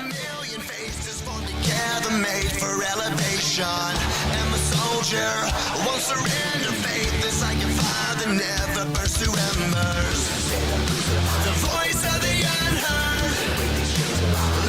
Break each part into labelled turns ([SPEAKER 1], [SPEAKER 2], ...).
[SPEAKER 1] A million faces formed together, made for elevation. I'm a soldier, won't surrender. Faith is like a fire that never burns to embers. The voice of the unheard.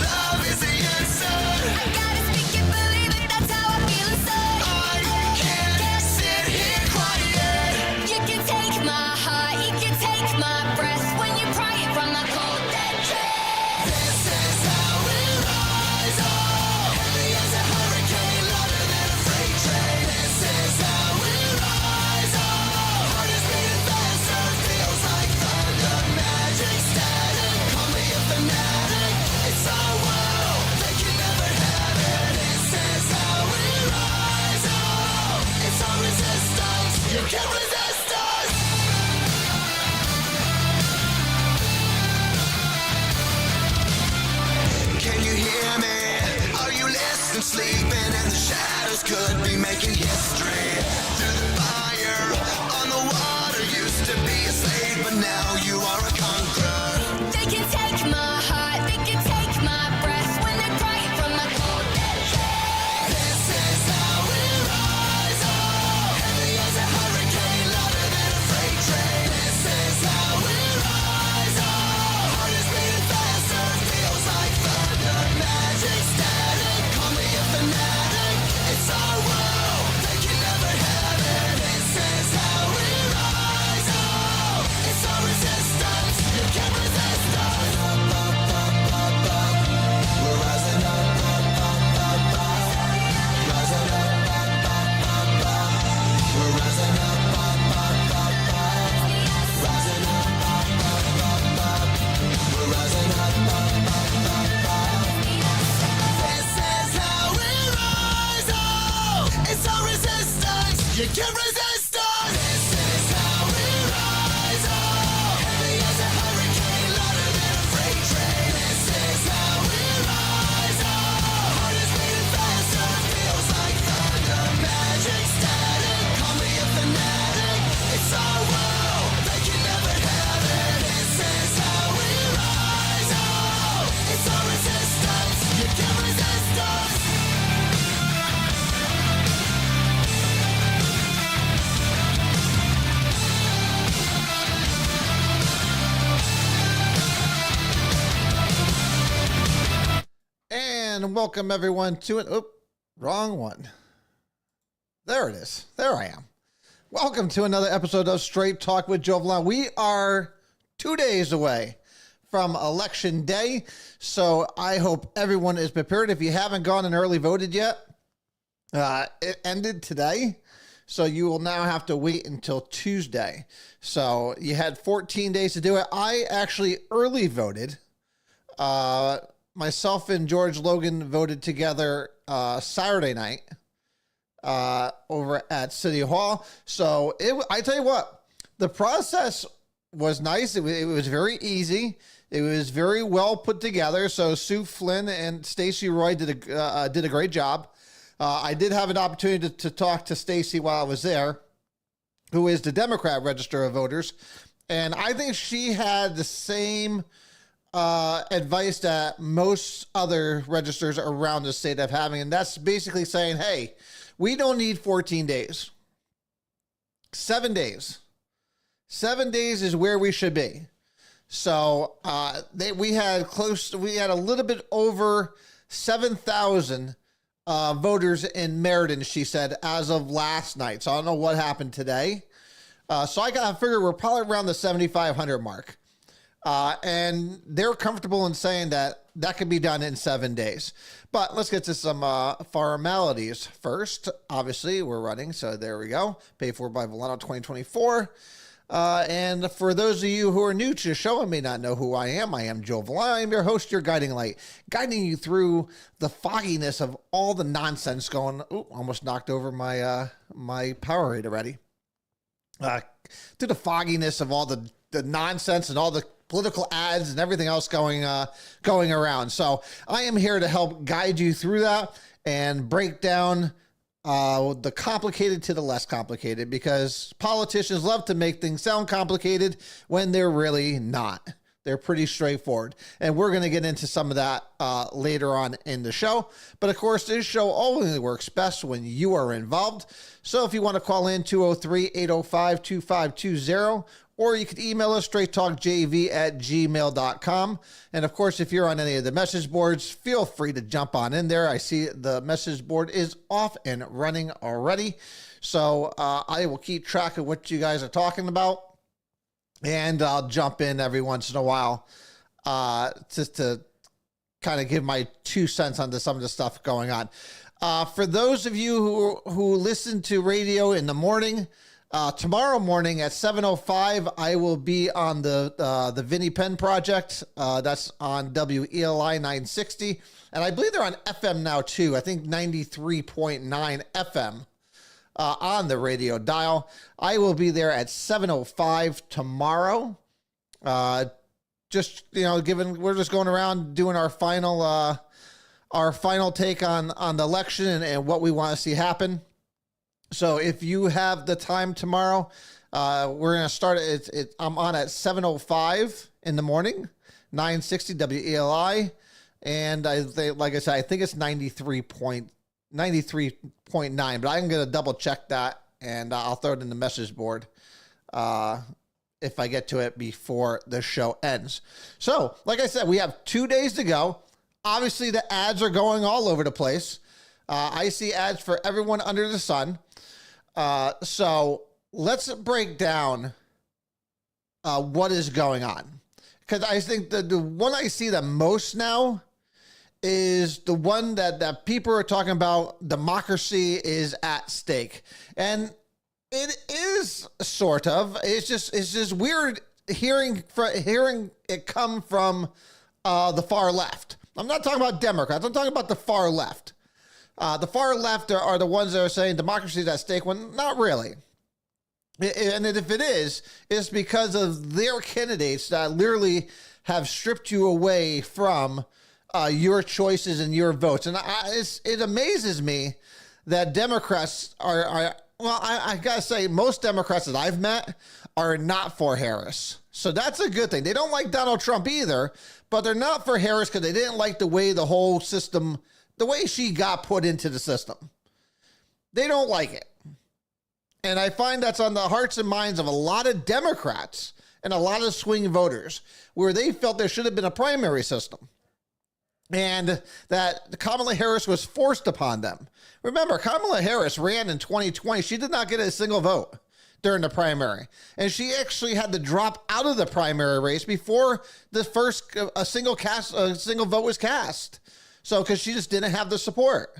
[SPEAKER 1] Love is the answer.
[SPEAKER 2] I gotta speak it, believe it, that's how I feel inside.
[SPEAKER 1] I can't sit here quiet.
[SPEAKER 2] You can take my heart, you can take my breath when you pry it from my cold dead chest.
[SPEAKER 1] This is how we rise up. Heavy as a hurricane, louder than a freight train. This is how we rise up. Heart is beating faster, feels like thunder. Magic static, call me a fanatic. It's our world, they can never have it. This is how we rise up. It's our resistance, you can't resist us. Can you hear me? Are you listening? Sleeping in the shadows could be making history. Through the fire, on the water, used to be a slave, but now you are a conqueror.
[SPEAKER 2] They can take my heart, they can take my breath when they pry it from my cold dead chest.
[SPEAKER 1] This is how we rise up. Heavy as a hurricane, louder than a freight train. This is how we rise up. Heart is beating faster, feels like thunder. Magic static, call me a fanatic. It's our world, they can never have it. This is how we rise up. It's our resistance, you can't resist us. Up, up, up, up, up. We're rising up, up, up, up, up. Rising up, up, up, up, up. We're rising up, up, up, up, up. Rising up, up, up, up, up. We're rising up, up, up, up, up. This is how we rise up. It's our resistance. You can't resist us. This is how we rise up. Heavy as a hurricane, louder than a freight train. This is how we rise up. Heart is beating faster, feels like thunder. Magic static, call me a fanatic. It's our world, they can never have it. This is how we rise up. It's our resistance, you can't resist us.
[SPEAKER 3] And welcome everyone to it. Oop, wrong one. There it is. There I am. Welcome to another episode of Straight Talk with Joe Vollano. We are 2 days away from Election Day, so I hope everyone is prepared. If you haven't gone and early voted yet, it ended today, so you will now have to wait until Tuesday. So you had 14 days to do it. I actually early voted. Myself and George Logan voted together Saturday night over at City Hall. So I tell you what, the process was nice. It was very easy. It was very well put together. So Sue Flynn and Stacey Roy did a great job. I did have an opportunity to talk to Stacey while I was there, who is the Democrat Register of Voters, and I think she had the same advice that most other registers around the state have having, and that's basically saying, hey, we don't need 14 days. 7 days. 7 days is where we should be. So we had a little bit over 7,000 voters in Meriden, she said, as of last night. So I don't know what happened today. So I got to figure we're probably around the 7,500 mark. And they're comfortable in saying that could be done in 7 days. But let's get to some formalities first. Obviously, we're running, so there we go. Paid for by Vollano 2024. And for those of you who are new to the show and may not know who I am Joe Vollano. I'm your host, your guiding light, guiding you through the fogginess of all the nonsense going. Ooh, almost knocked over my my Powerade already. To the fogginess of all the nonsense and all the political ads and everything else going around. So I am here to help guide you through that and break down the complicated to the less complicated, because politicians love to make things sound complicated when they're really not. They're pretty straightforward. And we're going to get into some of that later on in the show. But of course, this show only works best when you are involved. So if you want to call in 203-805-2520, or you could email us straighttalkjv@gmail.com. And of course, if you're on any of the message boards, feel free to jump on in there. I see the message board is off and running already. So I will keep track of what you guys are talking about. And I'll jump in every once in a while just to kind of give my 2 cents onto some of the stuff going on. For those of you who listen to radio in the morning, tomorrow morning at 7:05, I will be on the Vinnie Penn Project. That's on WELI 960. And I believe they're on FM now, too. I think 93.9 FM. On the radio dial. I will be there at 7:05 tomorrow. Just, given we're just going around doing our final take on the election and what we want to see happen. So if you have the time tomorrow, we're going to start I'm on at 7:05 in the morning, 960 WELI. And like I said, I think it's 93.9, but I'm going to double check that, and I'll throw it in the message board if I get to it before the show ends. So, like I said, we have 2 days to go. Obviously, the ads are going all over the place. I see ads for everyone under the sun. So let's break down what is going on. Because I think the one I see the most now is the one that people are talking about. Democracy is at stake. And it is sort of. It's just weird hearing it come from the far left. I'm not talking about Democrats. I'm talking about the far left. The far left are the ones that are saying democracy is at stake when not really. And if it is, it's because of their candidates that literally have stripped you away from your choices and your votes. And it amazes me that Democrats I got to say, most Democrats that I've met are not for Harris. So that's a good thing. They don't like Donald Trump either, but they're not for Harris because they didn't like the way the whole system, the way she got put into the system. They don't like it. And I find that's on the hearts and minds of a lot of Democrats and a lot of swing voters, where they felt there should have been a primary system. And that Kamala Harris was forced upon them. Remember, Kamala Harris ran in 2020. She did not get a single vote during the primary. And she actually had to drop out of the primary race before a single vote was cast. So, because she just didn't have the support.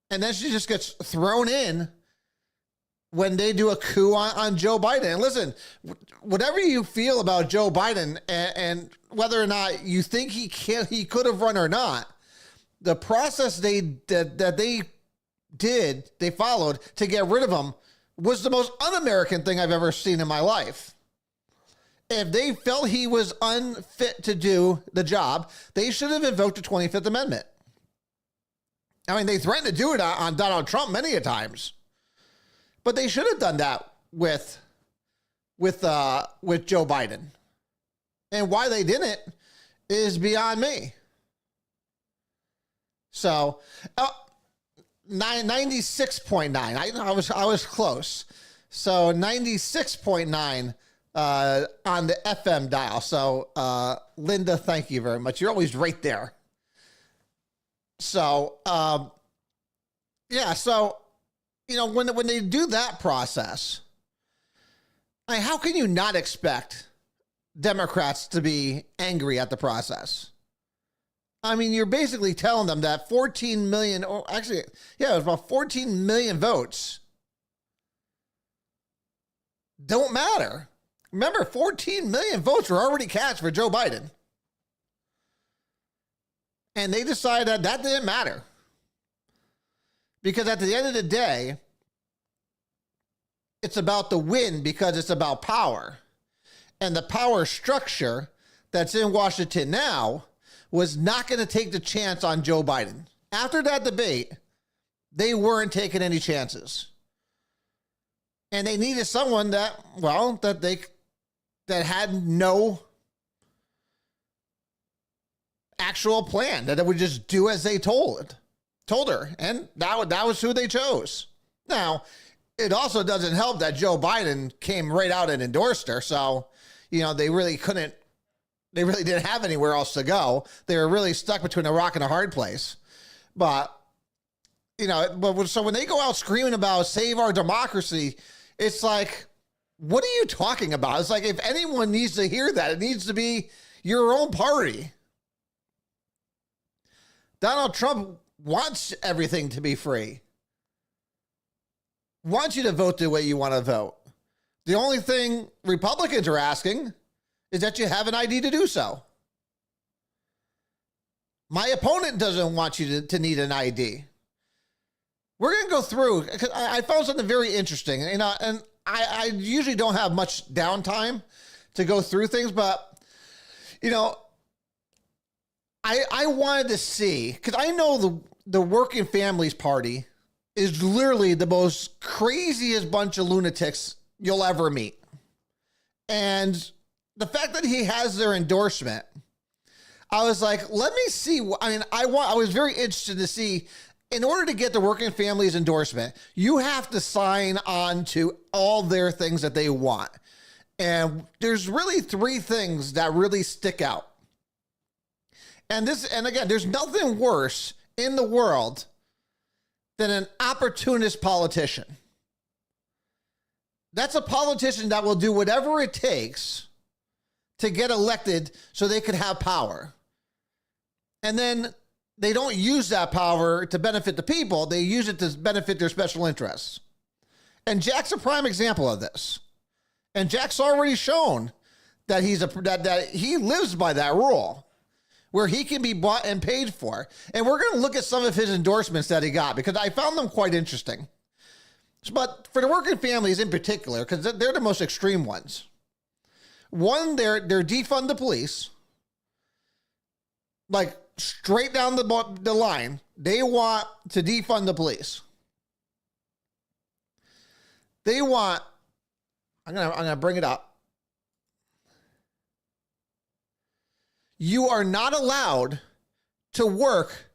[SPEAKER 3] And then she just gets thrown in when they do a coup on Joe Biden. And listen, whatever you feel about Joe Biden and whether or not you think he could have run or not, the process they followed to get rid of him was the most un-American thing I've ever seen in my life. If they felt he was unfit to do the job, they should have invoked the 25th Amendment. I mean, they threatened to do it on Donald Trump many a times. But they should have done that with Joe Biden. And why they didn't is beyond me. So, 96.9. I was close. So 96.9 on the FM dial. So, Linda, thank you very much. You're always right there. So, yeah. So, when they do that process, how can you not expect Democrats to be angry at the process? I mean, you're basically telling them that 14 million, or actually, yeah, it was about 14 million votes don't matter. Remember, 14 million votes were already cast for Joe Biden. And they decided that didn't matter. Because at the end of the day, it's about the win because it's about power. And the power structure that's in Washington now was not going to take the chance on Joe Biden. After that debate, they weren't taking any chances. And they needed someone that that had no actual plan, that it would just do as they told her. And that was who they chose. Now, it also doesn't help that Joe Biden came right out and endorsed her. So, they really didn't have anywhere else to go. They were really stuck between a rock and a hard place. But, so when they go out screaming about save our democracy, it's like, what are you talking about? It's like, if anyone needs to hear that, it needs to be your own party. Donald Trump wants everything to be free. Wants you to vote the way you want to vote. The only thing Republicans are asking is that you have an ID to do so. My opponent doesn't want you to need an ID. We're going to go through, because I found something very interesting. And I usually don't have much downtime to go through things, but, I wanted to see, because I know the Working Families Party is literally the most craziest bunch of lunatics you'll ever meet. And the fact that he has their endorsement, I was like, let me see. I was very interested to see, in order to get the Working Families endorsement, you have to sign on to all their things that they want. And there's really three things that really stick out. And again, there's nothing worse in the world than an opportunist politician. That's a politician that will do whatever it takes to get elected so they could have power. And then they don't use that power to benefit the people. They use it to benefit their special interests. And Jack's a prime example of this. And Jack's already shown that that he lives by that rule, where he can be bought and paid for. And we're going to look at some of his endorsements that he got, because I found them quite interesting. But for the Working Families in particular, because they're the most extreme ones. One, they're defund the police. Like, straight down the line, they want to defund the police. They want, I'm gonna bring it up. You are not allowed to work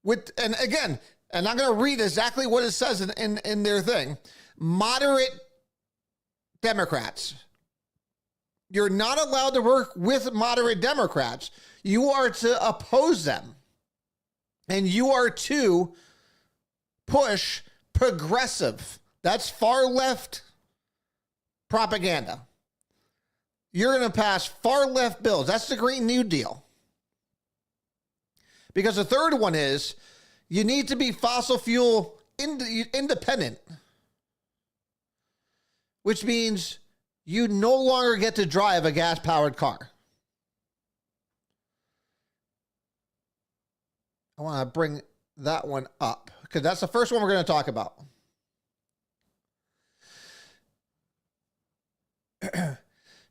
[SPEAKER 3] with, and again, and I'm going to read exactly what it says in their thing, moderate Democrats. You're not allowed to work with moderate Democrats. You are to oppose them. And you are to push progressive. That's far left propaganda. You're going to pass far left bills. That's the Green New Deal. Because the third one is, you need to be fossil fuel independent, which means you no longer get to drive a gas-powered car. I want to bring that one up, because that's the first one we're going to talk about.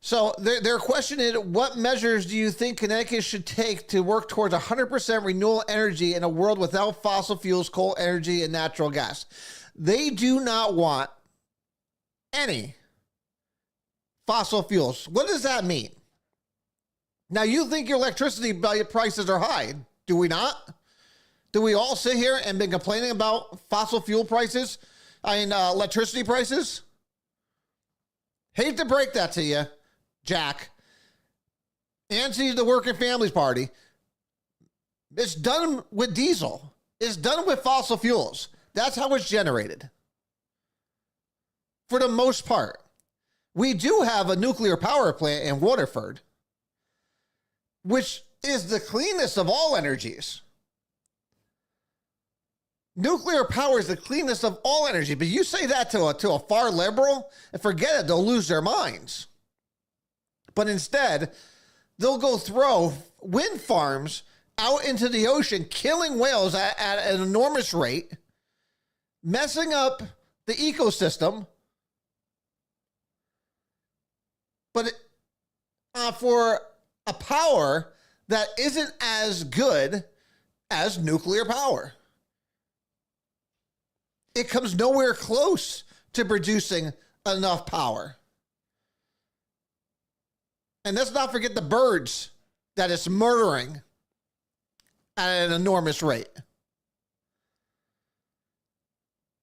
[SPEAKER 3] So their question is, what measures do you think Connecticut should take to work towards 100% renewable energy in a world without fossil fuels, coal, energy, and natural gas? They do not want any fossil fuels. What does that mean? Now, you think your electricity prices are high. Do we not? Do we all sit here and been complaining about fossil fuel prices? Electricity prices? Hate to break that to you, Jack, and to the Working Families Party. It's done with diesel. It's done with fossil fuels. That's how it's generated. For the most part. We do have a nuclear power plant in Waterford, which is the cleanest of all energies. Nuclear power is the cleanest of all energy. But you say that to a far liberal, and forget it, they'll lose their minds. But instead, they'll go throw wind farms out into the ocean, killing whales at an enormous rate, messing up the ecosystem. But for a power that isn't as good as nuclear power. It comes nowhere close to producing enough power. And let's not forget the birds that it's murdering at an enormous rate.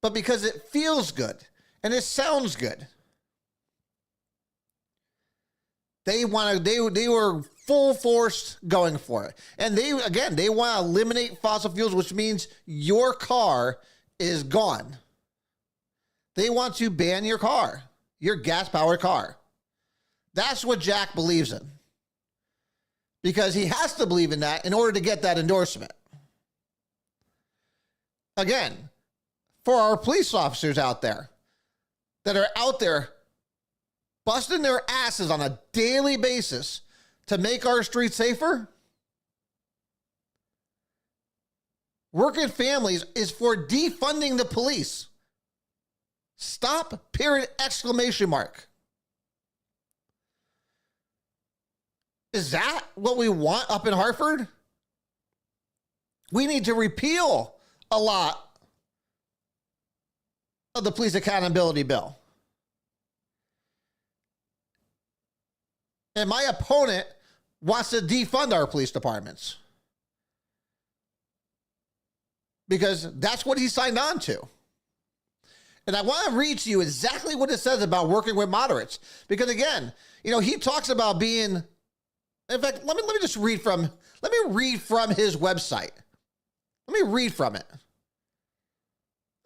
[SPEAKER 3] But because it feels good and it sounds good, they were full force going for it. And they want to eliminate fossil fuels, which means your car is gone. They want to ban your car, your gas-powered car. That's what Jack believes in. Because he has to believe in that in order to get that endorsement. Again, for our police officers out there that are out there busting their asses on a daily basis to make our streets safer, Working Families is for defunding the police. Stop, period, exclamation mark. Is that what we want up in Hartford? We need to repeal a lot of the police accountability bill. And my opponent wants to defund our police departments. Because that's what he signed on to. And I want to read to you exactly what it says about working with moderates. Because again, he talks about being, in fact, let me just read from his website. Let me read from it.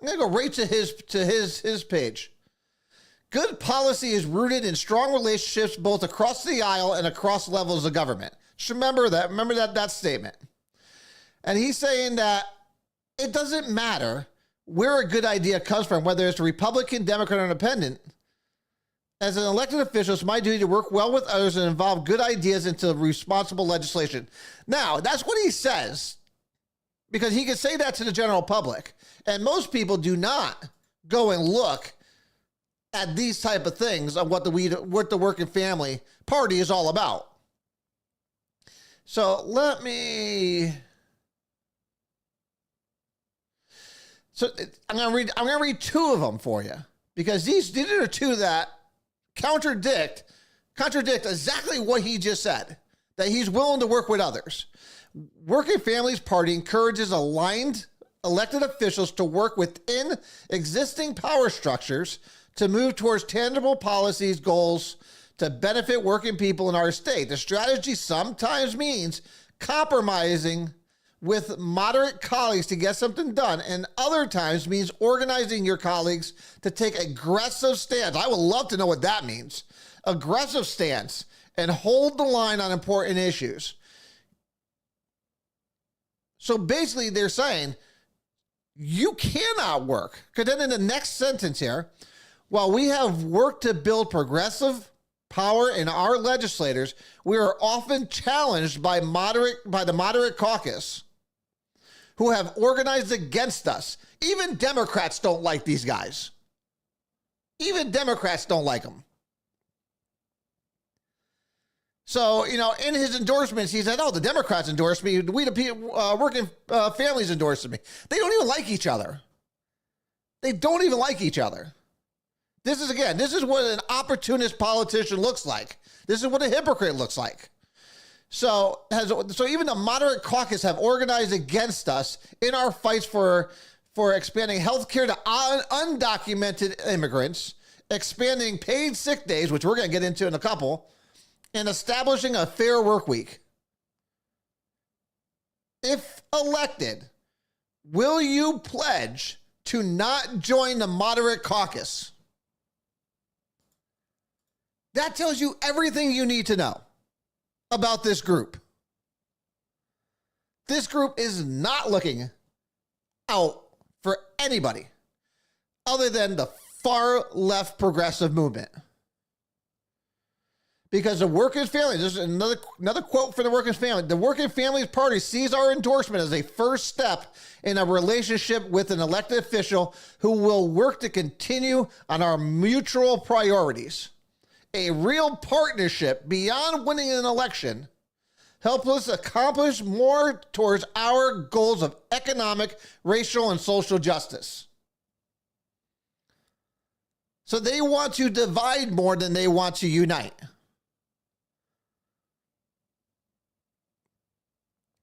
[SPEAKER 3] I'm going to go right to his page. Good policy is rooted in strong relationships both across the aisle and across levels of government. Just remember that statement. And he's saying that it doesn't matter where a good idea comes from, whether it's a Republican, Democrat, or Independent. As an elected official, it's my duty to work well with others and involve good ideas into responsible legislation. Now, that's what he says, because he can say that to the general public. And most people do not go and look at these type of things of what the Working Family Party is all about. So I'm gonna read two of them for you, because these are two that contradict exactly what he just said, that he's willing to work with others. Working Families Party encourages aligned elected officials to work within existing power structures to move towards tangible policies, goals to benefit working people in our state. The strategy sometimes means compromising with moderate colleagues to get something done, and other times means organizing your colleagues to take aggressive stance. I would love to know what that means. Aggressive stance and hold the line on important issues. So basically they're saying you cannot work. Because then in the next sentence here, while we have worked to build progressive power in our legislators, we are often challenged by the moderate caucus who have organized against us. Even Democrats don't like these guys. Even Democrats don't like them. So, in his endorsements, he said, the Democrats endorsed me. We, the Working Families endorsed me. They don't even like each other. They don't even like each other. This is what an opportunist politician looks like. This is what a hypocrite looks like. So even the moderate caucus have organized against us in our fights for expanding health care to undocumented immigrants, expanding paid sick days, which we're going to get into in a couple, and establishing a fair work week. If elected, will you pledge to not join the moderate caucus? That tells you everything you need to know about this group. This group is not looking out for anybody other than the far left progressive movement. Because the Working Families, this is another quote for the Working Family. The Working Families Party sees our endorsement as a first step in a relationship with an elected official who will work to continue on our mutual priorities. A real partnership beyond winning an election helps us accomplish more towards our goals of economic, racial, and social justice. So they want to divide more than they want to unite.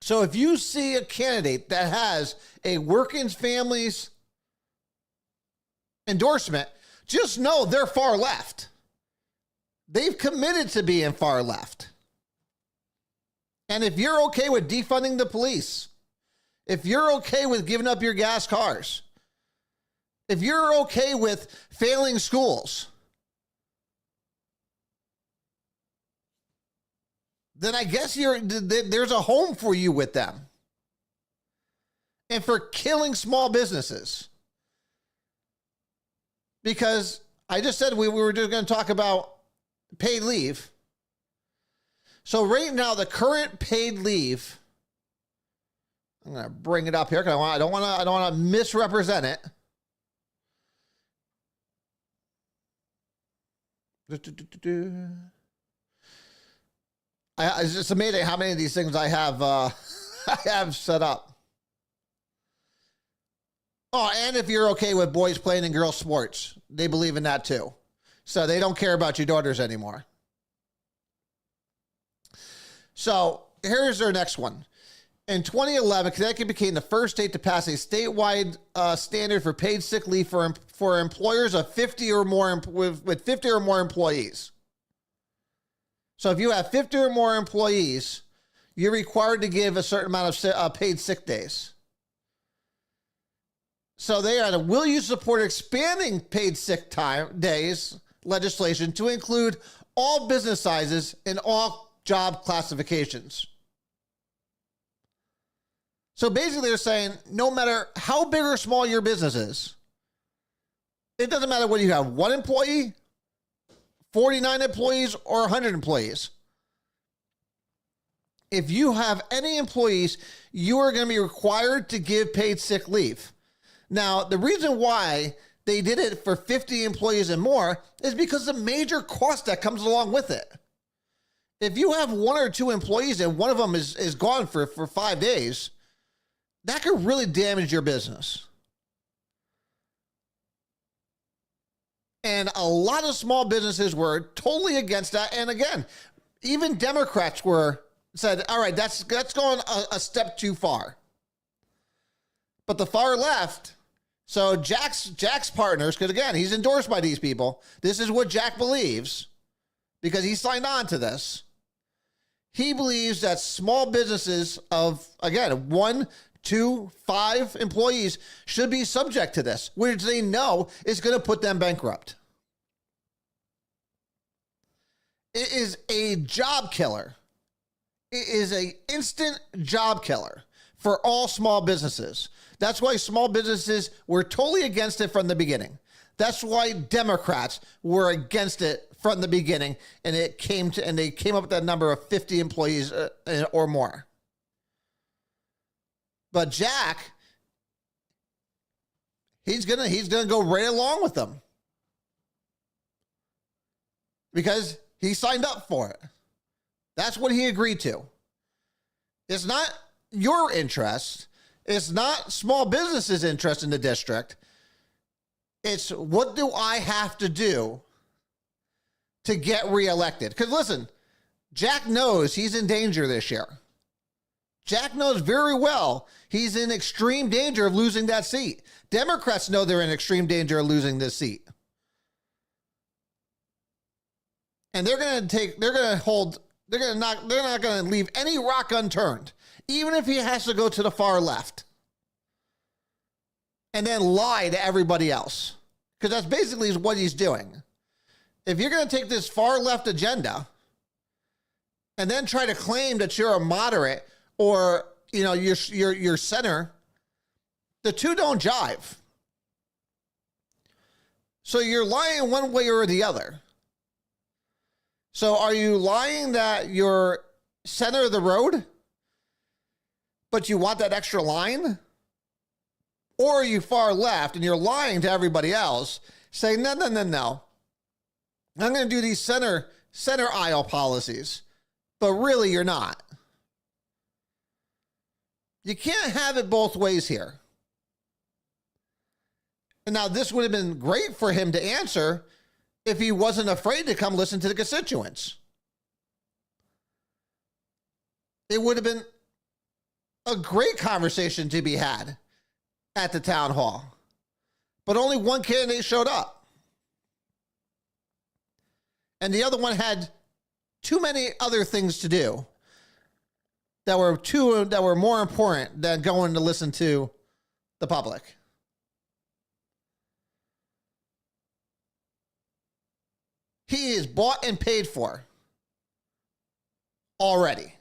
[SPEAKER 3] So if you see a candidate that has a working families endorsement, just know they're far left. They've committed to being far left. And if you're okay with defunding the police, if you're okay with giving up your gas cars, if you're okay with failing schools, then I guess there's a home for you with them. And for killing small businesses. Because I just said we were just going to talk about paid leave. So right now, the current paid leave, I'm going to bring it up here because I don't want to misrepresent it. It's just amazing how many of these things I have I have set up. Oh, and if you're okay with boys playing in girls' sports, they believe in that too. So they don't care about your daughters anymore. So here's our next one. In 2011, Connecticut became the first state to pass a statewide standard for paid sick leave for employers of 50 or more with 50 or more employees. So if you have 50 or more employees, you're required to give a certain amount of paid sick days. So they are the will you support expanding paid sick time days legislation to include all business sizes and all job classifications. So basically they're saying no matter how big or small your business is, it doesn't matter whether you have 1 employee, 49 employees, or 100 employees. If you have any employees, you are going to be required to give paid sick leave. Now, the reason why they did it for 50 employees and more is because of the major cost that comes along with it. If you have 1 or 2 employees and one of them is gone for 5 days, that could really damage your business. And a lot of small businesses were totally against that. And again, even Democrats said, all right, that's going a step too far. But the far left, so Jack's partners, because again, he's endorsed by these people. This is what Jack believes because he signed on to this. He believes that small businesses of, again, 1, 2, 5 employees should be subject to this, which they know is going to put them bankrupt. It is a job killer. It is an instant job killer for all small businesses. That's why small businesses were totally against it from the beginning. That's why Democrats were against it from the beginning, and they came up with that number of 50 employees or more. But Jack, he's gonna go right along with them because he signed up for it. That's what he agreed to. It's not your interest. It's not small businesses' interest in the district. It's what do I have to do to get reelected? Because listen, Jack knows he's in danger this year. Jack knows very well he's in extreme danger of losing that seat. Democrats know they're in extreme danger of losing this seat. And they're not going to leave any rock unturned, even if he has to go to the far left and then lie to everybody else. Because that's basically what he's doing. If you're going to take this far left agenda and then try to claim that you're a moderate or, you're center, the two don't jive. So you're lying one way or the other. So are you lying that you're center of the road, but you want that extra line? Or are you far left and you're lying to everybody else, saying, no. I'm going to do these center aisle policies, but really you're not. You can't have it both ways here. And now this would have been great for him to answer if he wasn't afraid to come listen to the constituents. It would have been a great conversation to be had at the town hall, but only one candidate showed up. And the other one had too many other things to do that were more important than going to listen to the public. He is bought and paid for already.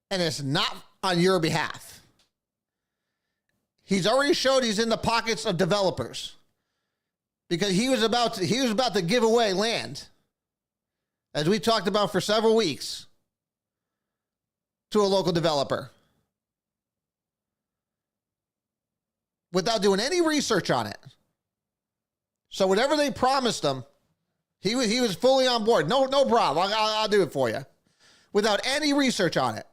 [SPEAKER 3] And it's not on your behalf. He's already showed he's in the pockets of developers because he was about to give away land, as we talked about for several weeks, to a local developer without doing any research on it. So whatever they promised him, he was fully on board. No problem. I'll do it for you, without any research on it.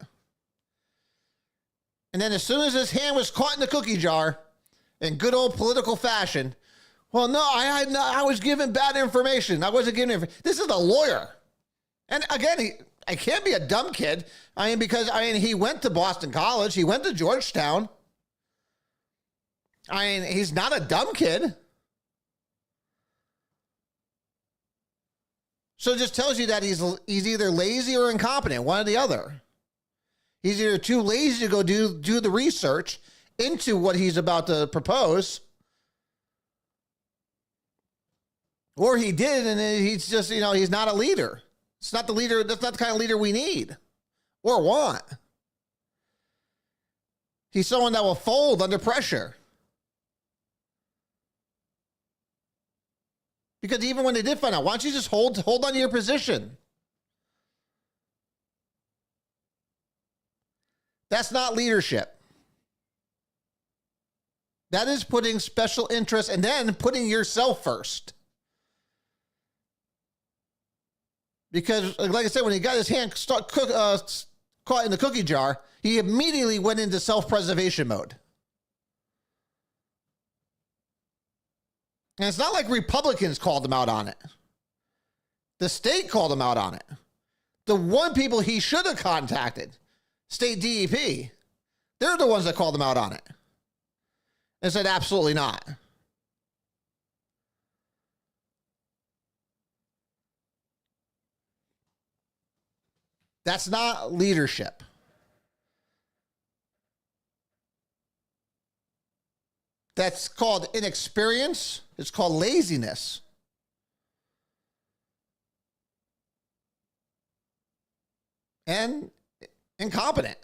[SPEAKER 3] And then as soon as his hand was caught in the cookie jar, in good old political fashion, well, no, I was given bad information. I wasn't given information. This is a lawyer. And again, I can't be a dumb kid. Because he went to Boston College. He went to Georgetown. He's not a dumb kid. So it just tells you that he's either lazy or incompetent, one or the other. He's either too lazy to go do the research into what he's about to propose, or he did, and he's just, he's not a leader. It's not the leader. That's not the kind of leader we need or want. He's someone that will fold under pressure. Because even when they did find out, why don't you just hold on to your position? That's not leadership. That is putting special interests and then putting yourself first. Because, like I said, when he got his hand caught in the cookie jar, he immediately went into self-preservation mode. And it's not like Republicans called him out on it. The state called him out on it. The one people he should have contacted, state DEP, they're the ones that called him out on it and said absolutely not. That's not leadership. That's called inexperience. It's called laziness. And incompetent.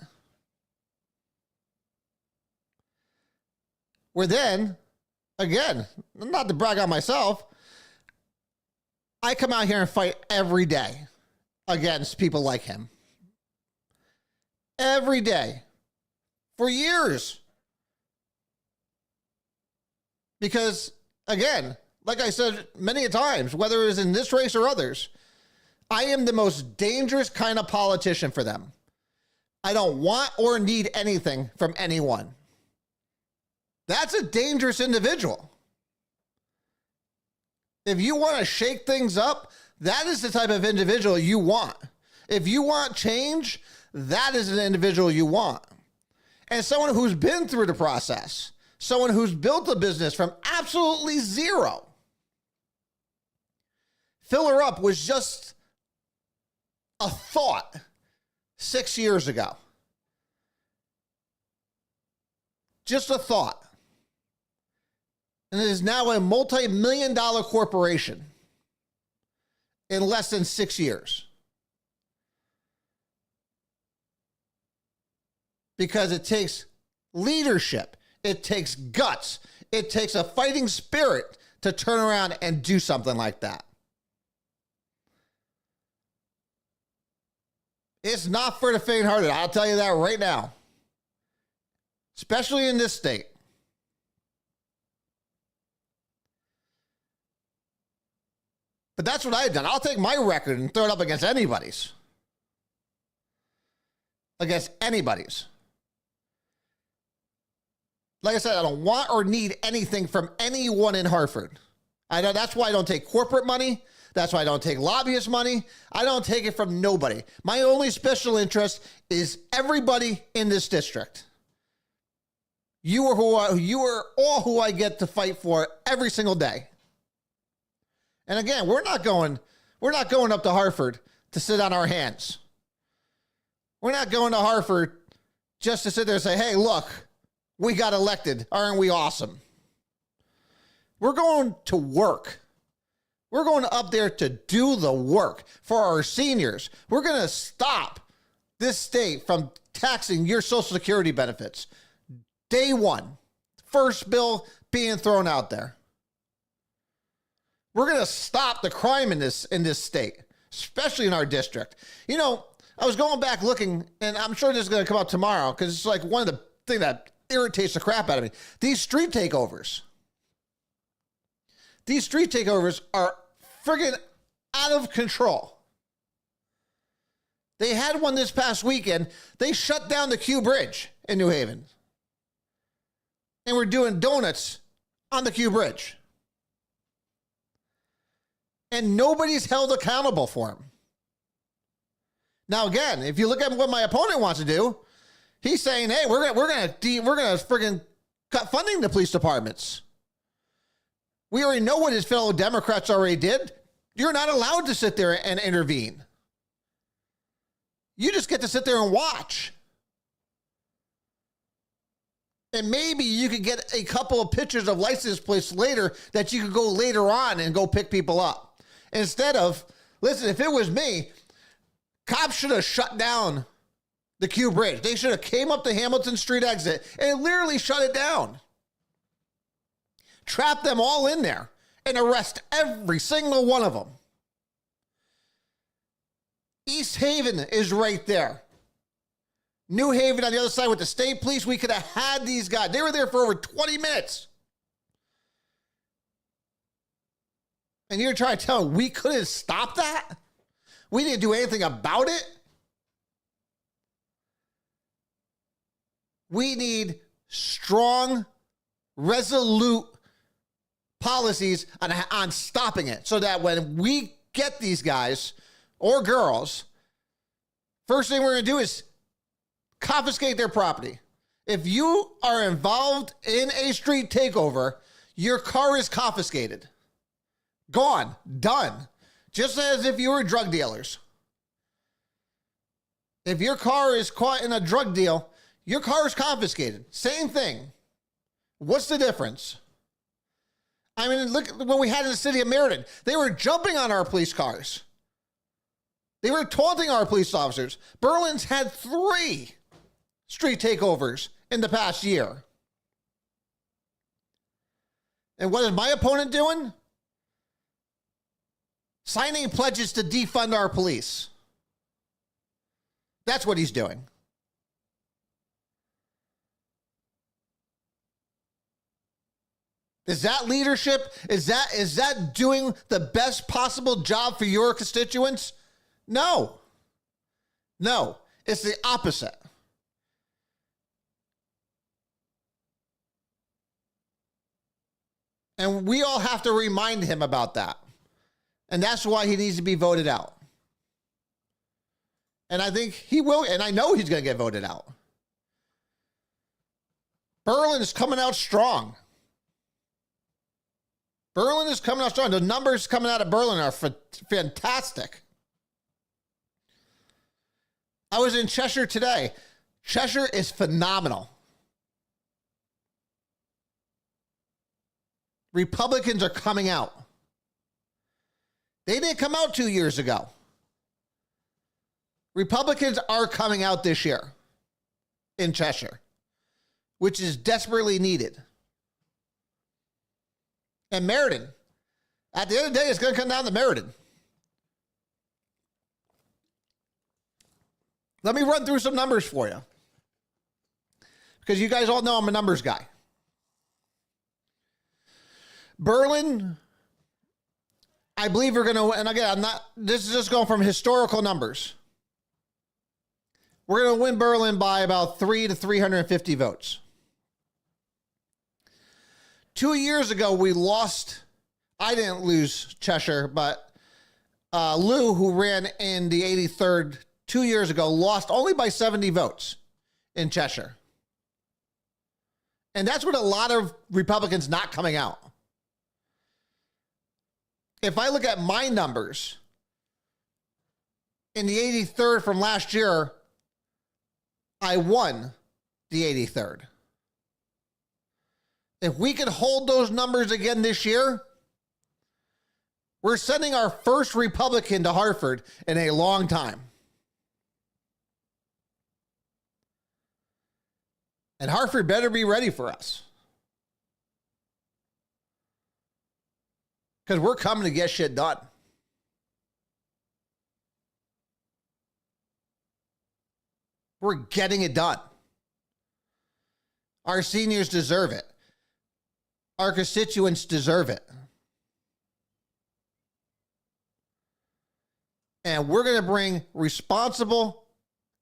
[SPEAKER 3] Where then, again, not to brag on myself, I come out here and fight every day against people like him. Every day. For years. Because, again, like I said many times, whether it's in this race or others, I am the most dangerous kind of politician for them. I don't want or need anything from anyone. That's a dangerous individual. If you want to shake things up, that is the type of individual you want. If you want change, that is an individual you want. And someone who's been through the process, someone who's built a business from absolutely zero. Fill her up was just a thought 6 years ago. Just a thought. And it is now a multi-million-dollar corporation in less than 6 years. Because it takes leadership. It takes guts. It takes a fighting spirit to turn around and do something like that. It's not for the faint-hearted. I'll tell you that right now. Especially in this state. But that's what I've done. I'll take my record and throw it up against anybody's. Against anybody's. Like I said, I don't want or need anything from anyone in Hartford. I know that's why I don't take corporate money. That's why I don't take lobbyist money. I don't take it from nobody. My only special interest is everybody in this district. You are all who I get to fight for every single day. And again, we're not going up to Hartford to sit on our hands. We're not going to Hartford just to sit there and say, hey, look, we got elected. Aren't we awesome? We're going to work. We're going up there to do the work for our seniors. We're going to stop this state from taxing your Social Security benefits. Day one, first bill being thrown out there. We're going to stop the crime in this state, especially in our district. You know, I was going back looking, and I'm sure this is going to come out tomorrow because it's like one of the things that irritates the crap out of me. These street takeovers. These street takeovers are friggin' out of control. They had one this past weekend. They shut down the Q Bridge in New Haven. And we're doing donuts on the Q Bridge. And nobody's held accountable for them. Now, again, if you look at what my opponent wants to do, he's saying, hey, we're gonna friggin' cut funding to police departments. We already know what his fellow Democrats already did. You're not allowed to sit there and intervene. You just get to sit there and watch. And maybe you could get a couple of pictures of license plates later that you could go later on and go pick people up. Instead of, listen, if it was me, cops should have shut down the Q Bridge. They should have came up the Hamilton Street exit and literally shut it down. Trap them all in there and arrest every single one of them. East Haven is right there. New Haven on the other side with the state police, we could have had these guys. They were there for over 20 minutes. And you're trying to tell me we couldn't stop that? We didn't do anything about it? We need strong, resolute policies on stopping it so that when we get these guys or girls, first thing we're going to do is confiscate their property. If you are involved in a street takeover, your car is confiscated. Gone. Done. Just as if you were drug dealers. If your car is caught in a drug deal, your car is confiscated. Same thing. What's the difference? I mean, look at what we had in the city of Meriden. They were jumping on our police cars. They were taunting our police officers. Berlin's had 3 street takeovers in the past year. And what is my opponent doing? Signing pledges to defund our police. That's what he's doing. Is that leadership? Is that doing the best possible job for your constituents? No. No, it's the opposite. And we all have to remind him about that. And that's why he needs to be voted out. And I think he will, and I know he's going to get voted out. Berlin is coming out strong. Berlin is coming out strong. The numbers coming out of Berlin are fantastic. I was in Cheshire today. Cheshire is phenomenal. Republicans are coming out. They didn't come out 2 years ago. Republicans are coming out this year in Cheshire, which is desperately needed. And Meriden, at the end of the day, it's going to come down to Meriden. Let me run through some numbers for you, because you guys all know I'm a numbers guy. Berlin, I believe we're going to, and again, this is just going from historical numbers. We're going to win Berlin by about 300 to 350 votes. 2 years ago, we lost. I didn't lose Cheshire, but Lou, who ran in the 83rd 2 years ago, lost only by 70 votes in Cheshire. And that's with a lot of Republicans not coming out. If I look at my numbers in the 83rd from last year, I won the 83rd. If we can hold those numbers again this year, we're sending our first Republican to Hartford in a long time. And Hartford better be ready for us. Because we're coming to get shit done. We're getting it done. Our seniors deserve it. Our constituents deserve it. And we're going to bring responsible,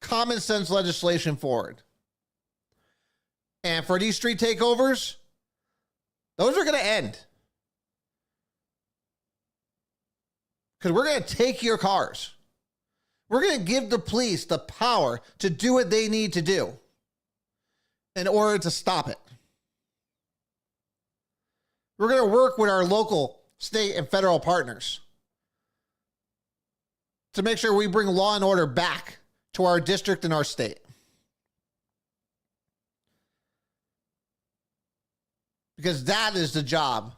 [SPEAKER 3] common sense legislation forward. And for these street takeovers, those are going to end. Because we're going to take your cars. We're going to give the police the power to do what they need to do in order to stop it. We're going to work with our local, state, and federal partners to make sure we bring law and order back to our district and our state. Because that is the job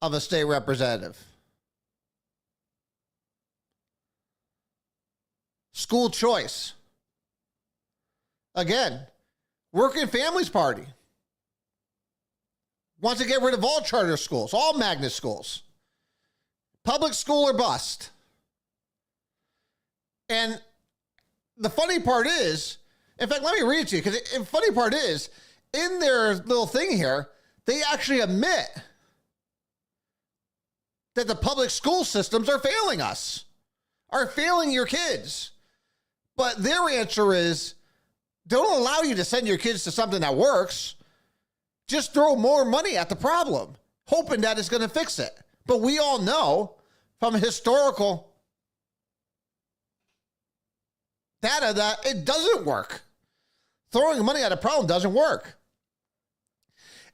[SPEAKER 3] of a state representative. School choice. Again, Working Families Party wants to get rid of all charter schools, all magnet schools. Public school or bust. And the funny part is, in fact, let me read it to you, because the funny part is, in their little thing here, they actually admit that the public school systems are failing us, are failing your kids. But their answer is, don't allow you to send your kids to something that works. Just throw more money at the problem, hoping that it's going to fix it. But we all know from historical data that it doesn't work. Throwing money at a problem doesn't work.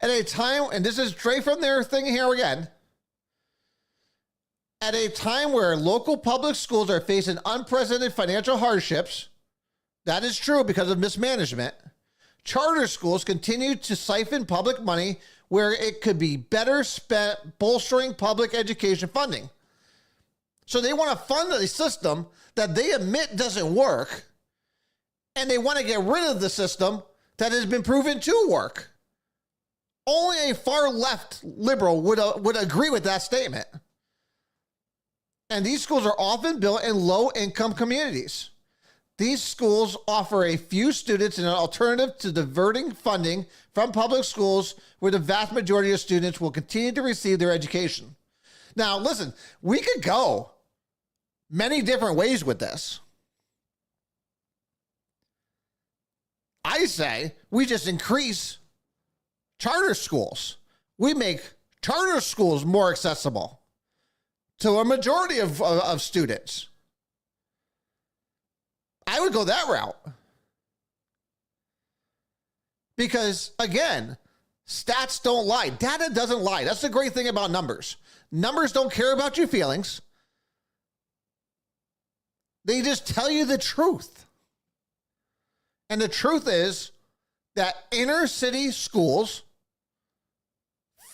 [SPEAKER 3] At a time, and this is straight from their thing here again, at a time where local public schools are facing unprecedented financial hardships, that is true because of mismanagement, charter schools continue to siphon public money where it could be better spent bolstering public education funding. So they want to fund a system that they admit doesn't work, and they want to get rid of the system that has been proven to work. Only a far left liberal would agree with that statement. And these schools are often built in low-income communities. These schools offer a few students an alternative to diverting funding from public schools where the vast majority of students will continue to receive their education. Now, listen, we could go many different ways with this. I say we just increase charter schools. We make charter schools more accessible to a majority of students. I would go that route. Because, again, stats don't lie. Data doesn't lie. That's the great thing about numbers. Numbers don't care about your feelings. They just tell you the truth. And the truth is that inner city schools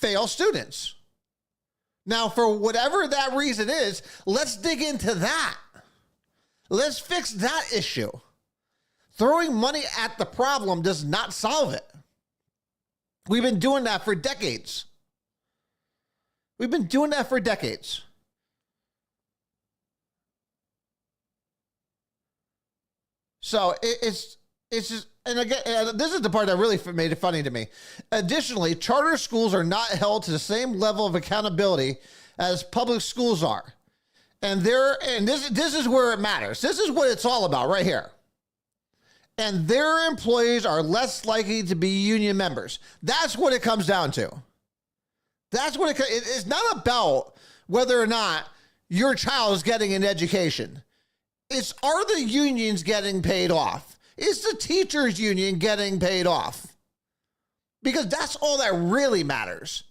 [SPEAKER 3] fail students. Now, for whatever that reason is, let's dig into that. Let's fix that issue. Throwing money at the problem does not solve it. We've been doing that for decades. We've been doing that for decades. So it's just, and again, this is the part that really made it funny to me. Additionally, charter schools are not held to the same level of accountability as public schools are. And this is where it matters. This is what it's all about right here. And their employees are less likely to be union members. That's what it comes down to. That's what it's not about whether or not your child is getting an education? It's, are the unions getting paid off? Is the teachers union getting paid off? Because that's all that really matters.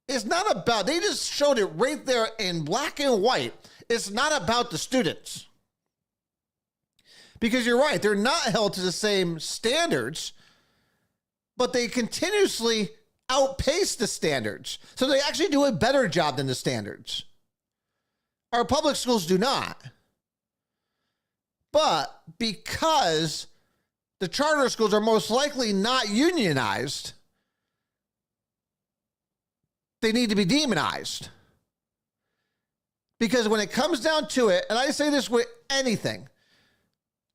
[SPEAKER 3] It's not about, they just showed it right there in black and white. It's not about the students. Because you're right, they're not held to the same standards, but they continuously outpace the standards. So they actually do a better job than the standards. Our public schools do not. But because the charter schools are most likely not unionized, they need to be demonized. Because when it comes down to it, and I say this with anything,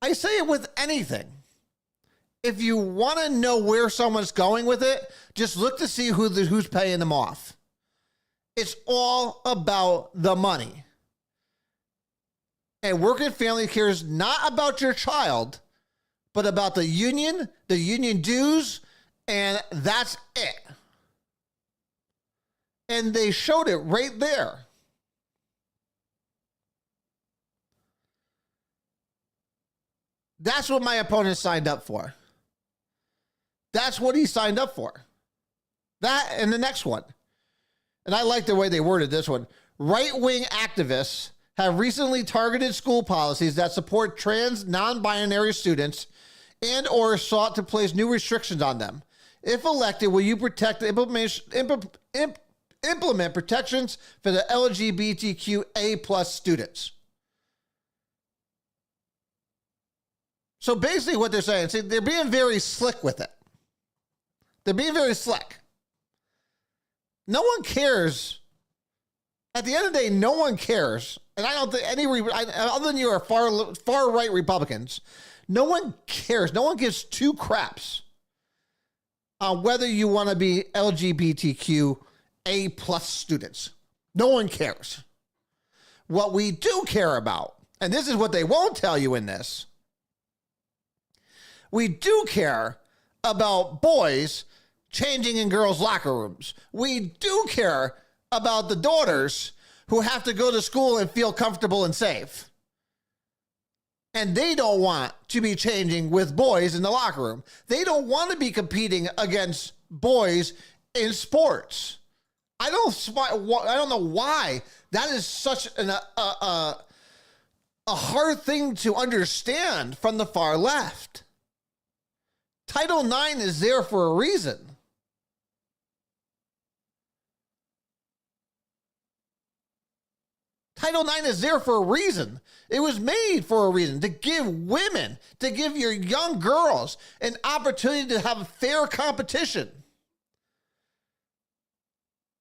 [SPEAKER 3] I say it with anything. If you want to know where someone's going with it, just look to see who's paying them off. It's all about the money. And working family care is not about your child, but about the union dues, and that's it. And they showed it right there. That's what my opponent signed up for. That's what he signed up for. That and the next one. And I like the way they worded this one. Right-wing activists have recently targeted school policies that support trans, non-binary students and or sought to place new restrictions on them. If elected, will you implement protections for the LGBTQA plus students? So basically what they're saying, see, they're being very slick with it. They're being very slick. No one cares. At the end of the day, no one cares. And I don't think any, other than you are far right Republicans, no one cares. No one gives two craps on whether you want to be LGBTQA plus students. No one cares. What we do care about, and this is what they won't tell you in this, we do care about boys changing in girls' locker rooms. We do care about the daughters who have to go to school and feel comfortable and safe. And they don't want to be changing with boys in the locker room. They don't want to be competing against boys in sports. I don't know why that is such a hard thing to understand from the far left. Title IX is there for a reason. Title IX is there for a reason. It was made for a reason, to give women, to give your young girls an opportunity to have a fair competition.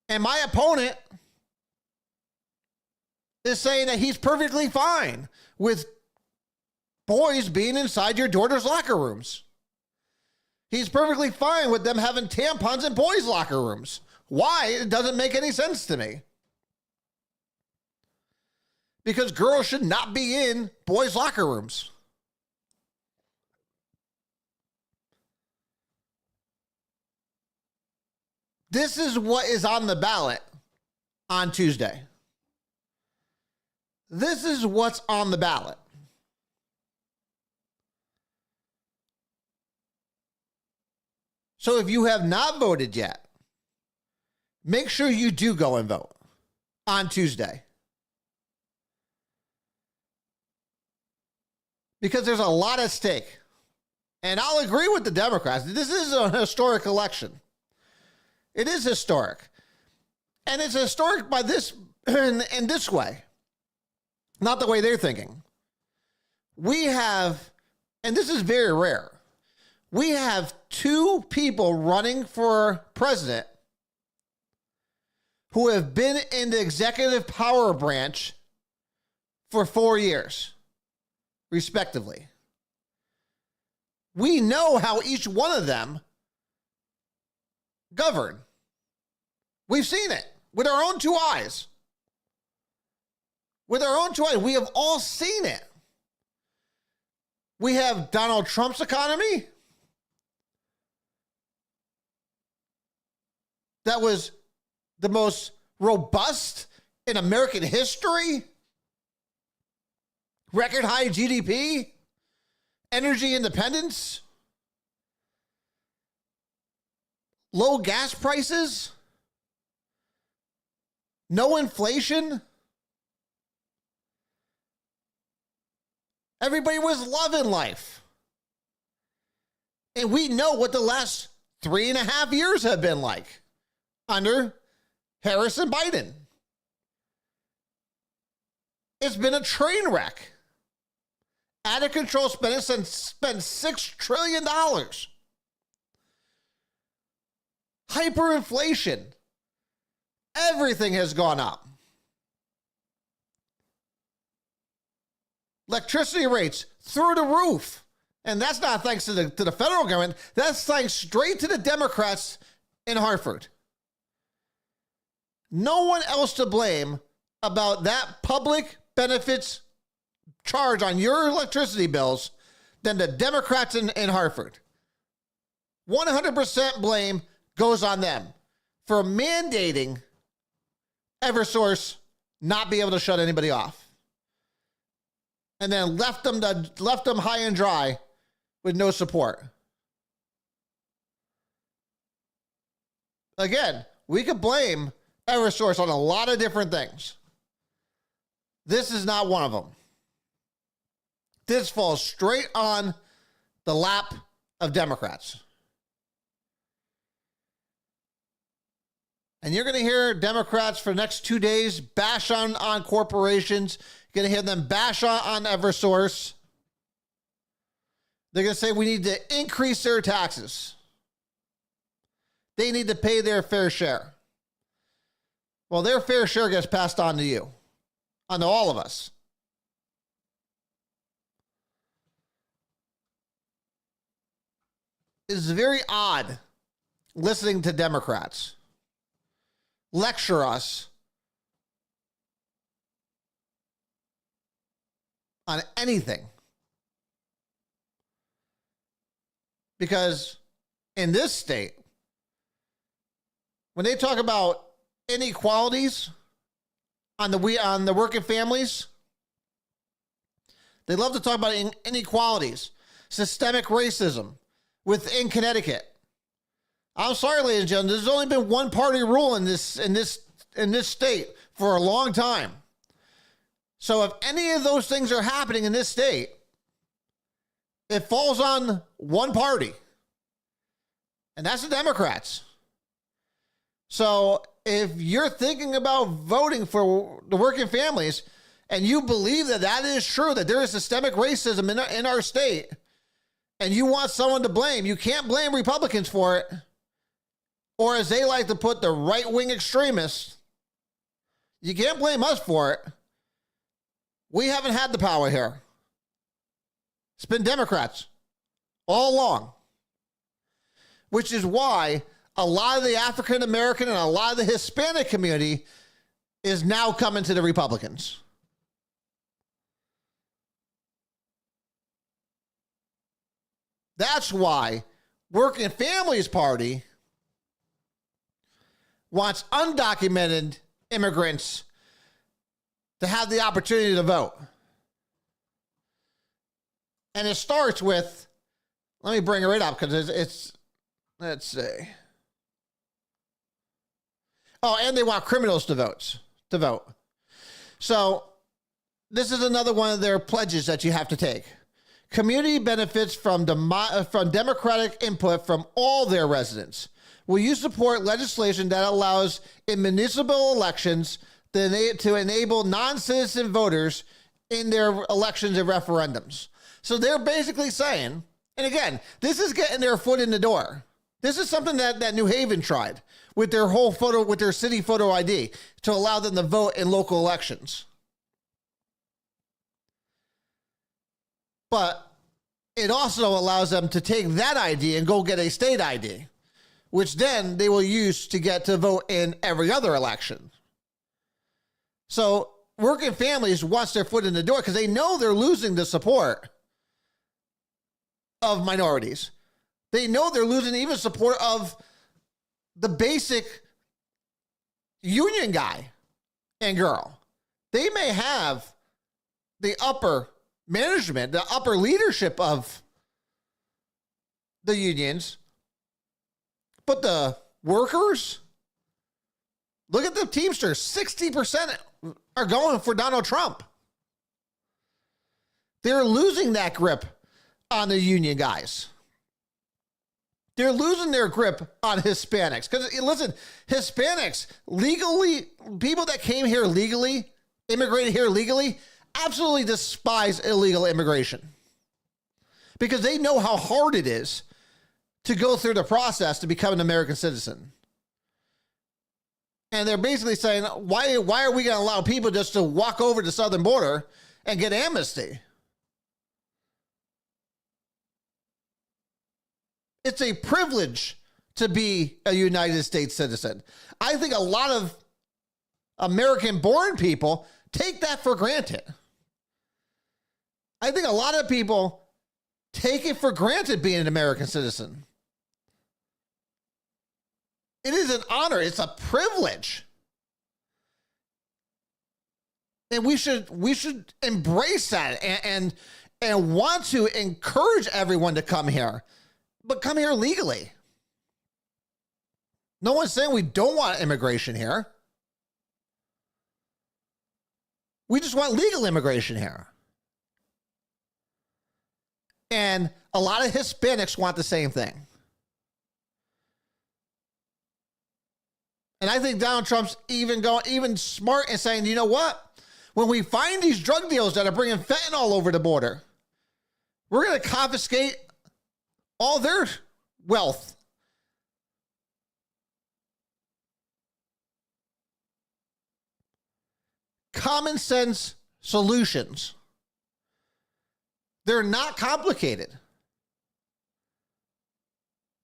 [SPEAKER 3] And my opponent is saying that he's perfectly fine with boys being inside your daughter's locker rooms. He's perfectly fine with them having tampons in boys' locker rooms. Why? It doesn't make any sense to me. Because girls should not be in boys' locker rooms. This is what is on the ballot on Tuesday. This is what's on the ballot. So if you have not voted yet, make sure you do go and vote on Tuesday. Because there's a lot at stake. And I'll agree with the Democrats. This is a historic election. It is historic. And it's historic by this, in this way. Not the way they're thinking. We have, and this is very rare, we have two people running for president who have been in the executive power branch for 4 years, respectively. We know how each one of them govern. We've seen it with our own two eyes. With our own two eyes, we have all seen it. We have Donald Trump's economy that was the most robust in American history, record high GDP, energy independence, low gas prices, no inflation. Everybody was loving life. And we know what the last 3.5 years have been like under Harris and Biden. It's been a train wreck. Out of control spending, spent $6 trillion. Hyperinflation. Everything has gone up. Electricity rates through the roof. And that's not thanks to the federal government. That's thanks straight to the Democrats in Hartford. No one else to blame about that public benefits charge on your electricity bills than the Democrats in Hartford. 100% blame goes on them for mandating Eversource not be able to shut anybody off. And then left them high and dry with no support. Again, we could blame Eversource on a lot of different things. This is not one of them. This falls straight on the lap of Democrats. And you're going to hear Democrats for the next 2 days bash on corporations. You're going to hear them bash on Eversource. They're going to say we need to increase their taxes. They need to pay their fair share. Well, their fair share gets passed on to you, on to all of us. It's very odd listening to Democrats lecture us on anything. Because in this state, when they talk about inequalities on the working families, they love to talk about inequalities, systemic racism within Connecticut. I'm sorry, ladies and gentlemen, there's only been one party rule in this state for a long time. So if any of those things are happening in this state, it falls on one party, and that's the Democrats. So if you're thinking about voting for the working families and you believe that that is true, that there is systemic racism in our state, and you want someone to blame, you can't blame Republicans for it. Or as they like to put, the right-wing extremists. You can't blame us for it. We haven't had the power here. It's been Democrats all along. Which is why a lot of the African American and a lot of the Hispanic community is now coming to the Republicans. That's why Working Families Party wants undocumented immigrants to have the opportunity to vote. And it starts with, let me bring it up because it's let's see. Oh, and they want criminals to vote. So this is another one of their pledges that you have to take. Community benefits from democratic input from all their residents. Will you support legislation that allows in municipal elections to enable non-citizen voters in their elections and referendums? So they're basically saying, and again, this is getting their foot in the door. This is something that New Haven tried with their city photo ID to allow them to vote in local elections. But it also allows them to take that ID and go get a state ID, which then they will use to get to vote in every other election. So Working Families wants their foot in the door because they know they're losing the support of minorities. They know they're losing even support of the basic union guy and girl. They may have the upper management, the upper leadership of the unions, but the workers, look at the Teamsters, 60% are going for Donald Trump. They're losing that grip on the union guys. They're losing their grip on Hispanics. Because, listen, Hispanics, legally, people that came here legally, immigrated here legally, absolutely despise illegal immigration. Because they know how hard it is to go through the process to become an American citizen. And they're basically saying, why are we going to allow people just to walk over the southern border and get amnesty? It's a privilege to be a United States citizen. I think a lot of American-born people take that for granted. I think a lot of people take it for granted being an American citizen. It is an honor. It's a privilege. And we should embrace that and want to encourage everyone to come here. But come here legally. No one's saying we don't want immigration here. We just want legal immigration here. And a lot of Hispanics want the same thing. And I think Donald Trump's even smart in saying, you know what? When we find these drug dealers that are bringing fentanyl over the border, we're going to confiscate all their wealth. Common sense solutions. They're not complicated.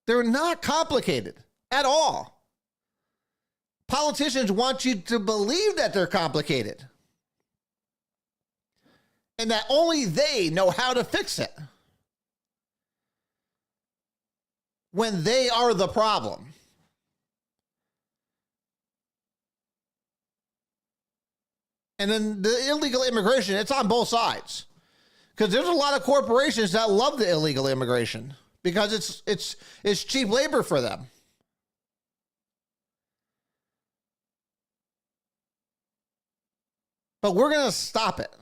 [SPEAKER 3] They're not complicated at all. Politicians want you to believe that they're complicated and that only they know how to fix it, when they are the problem. And then the illegal immigration, it's on both sides. Because there's a lot of corporations that love the illegal immigration because it's cheap labor for them. But we're going to stop it.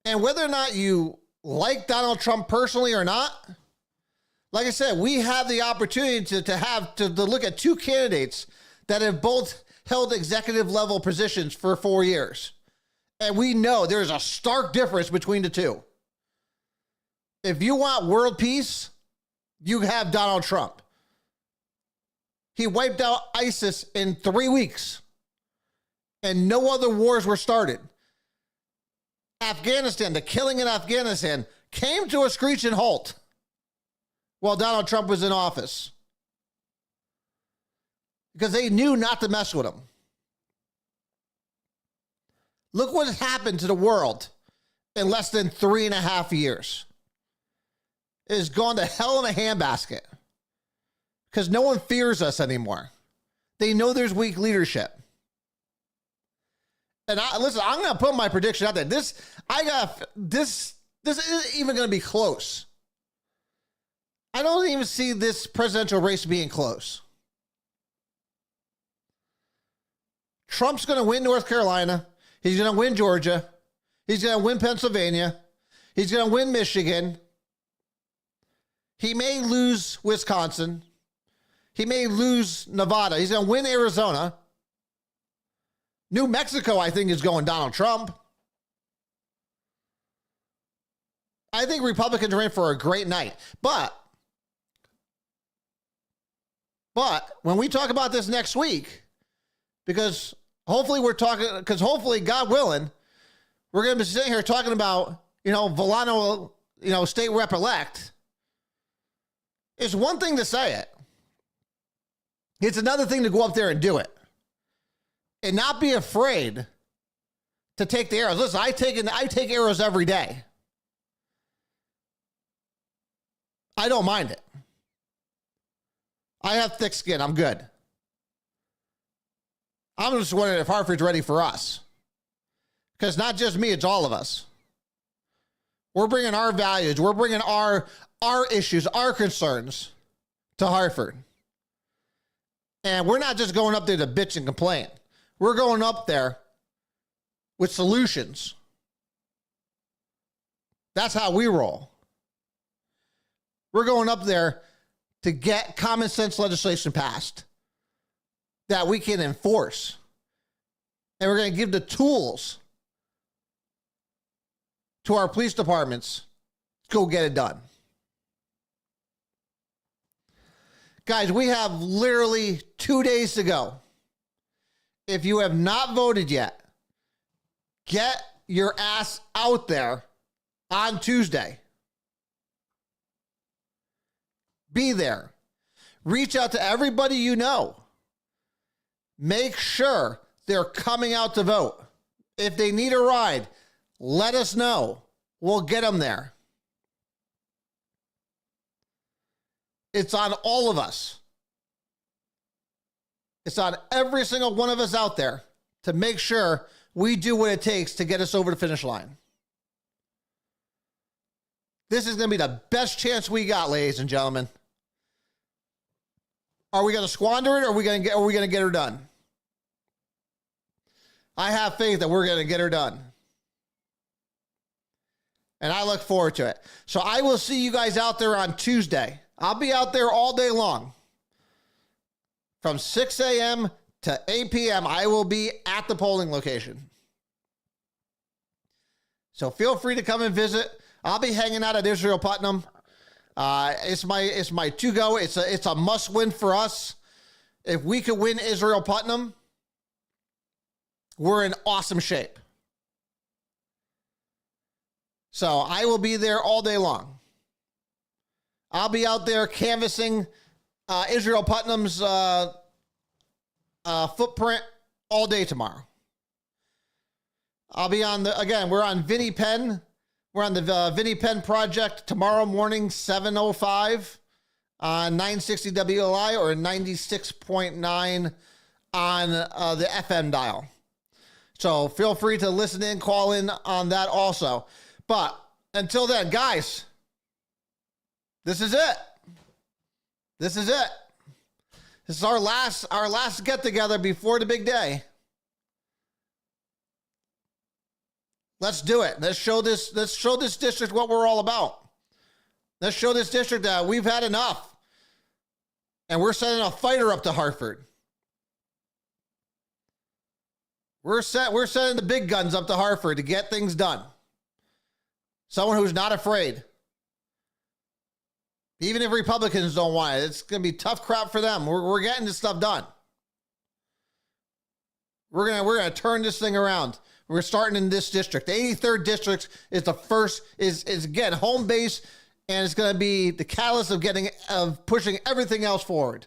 [SPEAKER 3] And whether or not you like Donald Trump personally or not, like I said, we have the opportunity to look at two candidates that have both held executive level positions for 4 years. And we know there's a stark difference between the two. If you want world peace, you have Donald Trump. He wiped out ISIS in 3 weeks, and no other wars were started. Afghanistan, the killing in Afghanistan, came to a screeching halt while Donald Trump was in office because they knew not to mess with him. Look what has happened to the world in less than 3.5 years. It has gone to hell in a handbasket because no one fears us anymore. They know there's weak leadership. And listen, I'm going to put my prediction out there. This isn't even going to be close. I don't even see this presidential race being close. Trump's going to win North Carolina. He's going to win Georgia. He's going to win Pennsylvania. He's going to win Michigan. He may lose Wisconsin. He may lose Nevada. He's going to win Arizona. New Mexico, I think, is going Donald Trump. I think Republicans are in for a great night. But when we talk about this next week, because hopefully, God willing, we're going to be sitting here talking about, Vollano, state rep-elect. It's one thing to say it. It's another thing to go up there and do it. And not be afraid to take the arrows. Listen, I take arrows every day. I don't mind it. I have thick skin. I'm good. I'm just wondering if Hartford's ready for us. Because not just me, it's all of us. We're bringing our values. We're bringing our issues, our concerns to Hartford. And we're not just going up there to bitch and complain. We're going up there with solutions. That's how we roll. We're going up there to get common sense legislation passed that we can enforce. And we're going to give the tools to our police departments to go get it done. Guys, we have literally 2 days to go. If you have not voted yet, get your ass out there on Tuesday. Be there. Reach out to everybody you know. Make sure they're coming out to vote. If they need a ride, let us know. We'll get them there. It's on all of us. It's on every single one of us out there to make sure we do what it takes to get us over the finish line. This is going to be the best chance we got, ladies and gentlemen. Are we going to squander it, or are we going to get her done? I have faith that we're going to get her done. And I look forward to it. So I will see you guys out there on Tuesday. I'll be out there all day long. From 6 a.m. to 8 p.m., I will be at the polling location. So feel free to come and visit. I'll be hanging out at Israel Putnam. It's my to-go. It's a must-win for us. If we could win Israel Putnam, we're in awesome shape. So I will be there all day long. I'll be out there canvassing Israel Putnam's footprint all day tomorrow. I'll be on we're on Vinnie Penn. We're on the Vinnie Penn Project tomorrow morning, 7:05 on 960 WLI or 96.9 on the FM dial. So feel free to listen in, call in on that also. But until then, guys, this is it. This is it. This is our last get together before the big day. Let's do it. Let's show this district what we're all about. Let's show this district that we've had enough. And we're sending a fighter up to Hartford. We're sending the big guns up to Hartford to get things done. Someone who's not afraid. Even if Republicans don't want it, it's going to be tough crap for them. We're getting this stuff done. We're gonna turn this thing around. We're starting in this district. The 83rd district is is again home base, and it's going to be the catalyst of pushing everything else forward.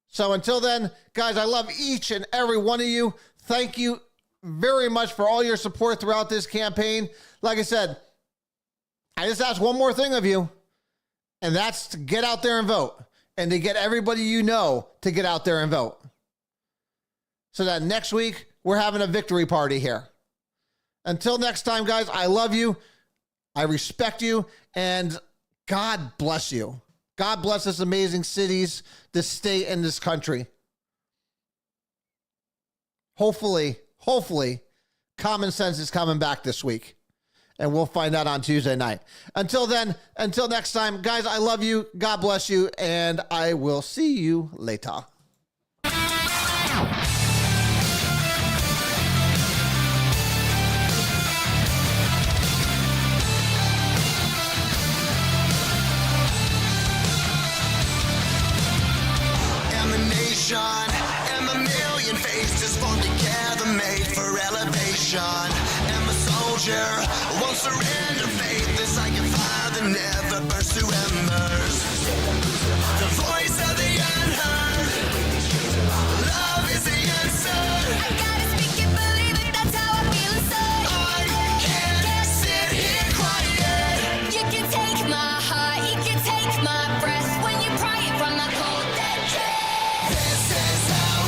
[SPEAKER 3] So until then, guys, I love each and every one of you. Thank you very much for all your support throughout this campaign. Like I said, I just ask one more thing of you, and that's to get out there and vote, and to get everybody you know to get out there and vote. So that next week, we're having a victory party here. Until next time, guys, I love you. I respect you. And God bless you. God bless this amazing cities, this state, and this country. Hopefully, common sense is coming back this week. And we'll find out on Tuesday night. Until then, until next time, guys, I love you. God bless you. And I will see you later.
[SPEAKER 1] And a million faces formed together, made for elevation. And a soldier won't surrender faith. It's like a fire that never burns to embers. The voice of the unheard. Love is the answer.
[SPEAKER 2] I gotta speak it, believe it, that's how I feel inside.
[SPEAKER 1] I can't sit here quiet.
[SPEAKER 2] You can take my heart, you can take my breath when you pry it from my cold dead chest.
[SPEAKER 1] This is how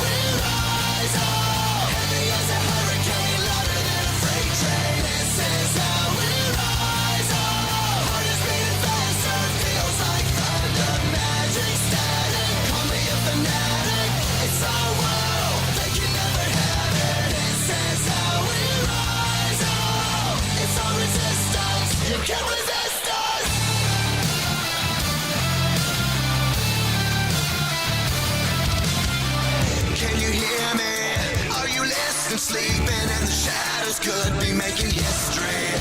[SPEAKER 1] sleeping and the shadows could be making history.